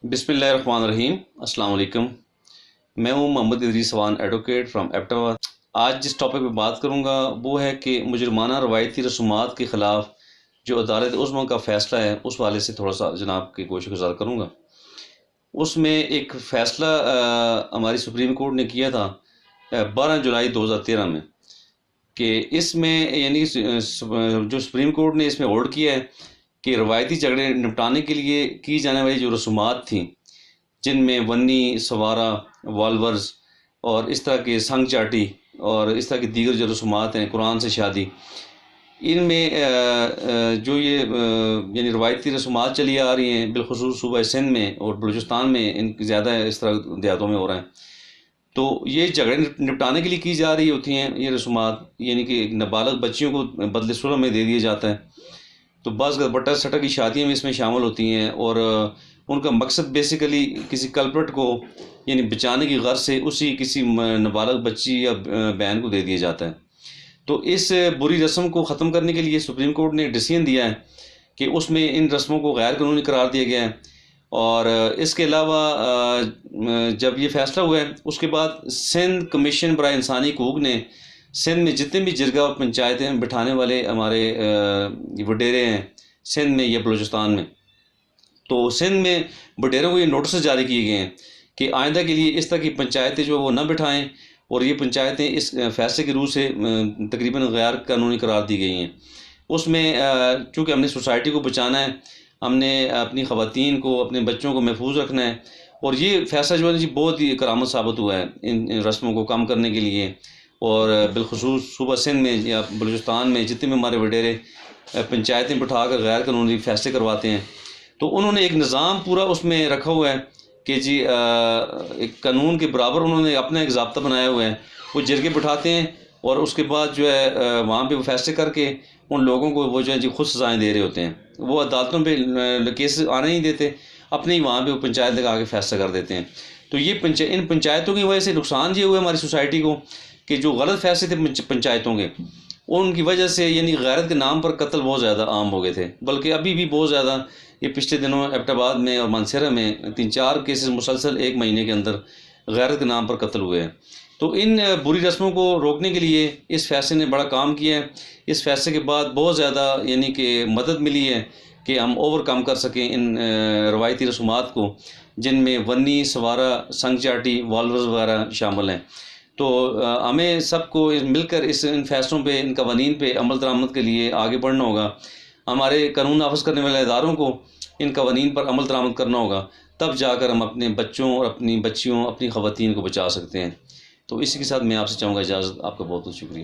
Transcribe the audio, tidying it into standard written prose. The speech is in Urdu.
بسم اللہ الرحمن الرحیم۔ السلام علیکم۔ میں ہوں محمد ادریس وان ایڈوکیٹ فرام ایبٹ آباد۔ آج جس ٹاپک پہ بات کروں گا وہ ہے کہ مجرمانہ روایتی رسومات کے خلاف جو عدالت عظمیٰ کا فیصلہ ہے اس والے سے تھوڑا سا جناب کی گوش گزار کروں گا۔ اس میں ایک فیصلہ ہماری سپریم کورٹ نے کیا تھا 12 جولائی 2013 میں، کہ اس میں یعنی جو سپریم کورٹ نے اس میں ہولڈ کیا ہے کہ روایتی جھگڑے نپٹانے کے لیے کی جانے والی جو رسومات تھیں، جن میں ونی، سوارا، والورز اور اس طرح کے سنگ چاٹی اور اس طرح کی دیگر جو رسومات ہیں، قرآن سے شادی، ان میں جو یہ یعنی روایتی رسومات چلی آ رہی ہیں، بالخصوص صوبہ سندھ میں اور بلوچستان میں ان کی زیادہ اس طرح دیہاتوں میں ہو رہا ہے، تو یہ جھگڑے نپٹانے کے لیے کی جا رہی ہوتی ہیں یہ رسومات، یعنی کہ نابالغ بچیوں کو بدلے صلح میں دے دیا جاتا ہے۔ تو بعض بٹا سٹا کی شادیاں بھی اس میں شامل ہوتی ہیں، اور ان کا مقصد بیسیکلی کسی کلپرٹ کو یعنی بچانے کی غرض سے اسی کسی نابالغ بچی یا بہن کو دے دیا جاتا ہے۔ تو اس بری رسم کو ختم کرنے کے لیے سپریم کورٹ نے ڈیسیژن دیا ہے کہ اس میں ان رسموں کو غیر قانونی قرار دیا گیا ہے، اور اس کے علاوہ جب یہ فیصلہ ہوا ہے اس کے بعد سندھ کمیشن برائے انسانی حقوق نے سندھ میں جتنے بھی جرگہ اور پنچایتیں بٹھانے والے ہمارے وڈیرے ہیں سندھ میں یا بلوچستان میں، تو سندھ میں وڈیروں کو یہ نوٹسز جاری کیے گئے ہیں کہ آئندہ کے لیے اس طرح کی پنچایتیں جو وہ نہ بٹھائیں، اور یہ پنچایتیں اس فیصلے کی روح سے تقریباً غیر قانونی قرار دی گئی ہیں۔ اس میں چونکہ ہم نے سوسائٹی کو بچانا ہے، ہم نے اپنی خواتین کو، اپنے بچوں کو محفوظ رکھنا ہے، اور یہ فیصلہ جو ہے جی بہت ہی کارآمد ثابت ہوا ہے ان رسموں کو کم کرنے کے لیے، اور بالخصوص صوبہ سندھ میں یا بلوچستان میں جتنے بھی ہمارے وڈیرے پنچایتیں بٹھا کر غیر قانونی فیصلے کرواتے ہیں، تو انہوں نے ایک نظام پورا اس میں رکھا ہوا ہے کہ جی ایک قانون کے برابر انہوں نے اپنا ایک ضابطہ بنایا ہوا ہے۔ وہ جرگے بٹھاتے ہیں اور اس کے بعد جو ہے وہاں پہ وہ فیصلے کر کے ان لوگوں کو وہ جو ہے جی خود سزائیں دے رہے ہوتے ہیں، وہ عدالتوں پہ کیس آنے نہیں دیتے، اپنے ہی وہاں پہ وہ پنچایت لگا کے فیصلہ کر دیتے ہیں۔ تو یہ ان پنچایتوں کی وجہ سے نقصان یہ ہوا ہے ہماری سوسائٹی کو کہ جو غلط فیصلے تھے پنچایتوں کے، ان کی وجہ سے یعنی غیرت کے نام پر قتل بہت زیادہ عام ہو گئے تھے، بلکہ ابھی بھی بہت زیادہ یہ پچھلے دنوں ایبٹ آباد میں اور مانسہرہ میں 3-4 کیسز مسلسل ایک مہینے کے اندر غیرت کے نام پر قتل ہوئے ہیں۔ تو ان بری رسموں کو روکنے کے لیے اس فیصلے نے بڑا کام کیا ہے۔ اس فیصلے کے بعد بہت زیادہ یعنی کہ مدد ملی ہے کہ ہم اوور کم کر سکیں ان روایتی رسومات کو، جن میں ونی، سوارا، سنگ چاٹی، والورز وغیرہ شامل ہیں۔ تو ہمیں سب کو مل کر ان فیصلوں پہ، ان قوانین پہ عمل درآمد کے لیے آگے بڑھنا ہوگا۔ ہمارے قانون نافذ کرنے والے اداروں کو ان قوانین پر عمل درآمد کرنا ہوگا، تب جا کر ہم اپنے بچوں اور اپنی بچیوں، اپنی خواتین کو بچا سکتے ہیں۔ تو اسی کے ساتھ میں آپ سے چاہوں گا اجازت۔ آپ کا بہت بہت شکریہ۔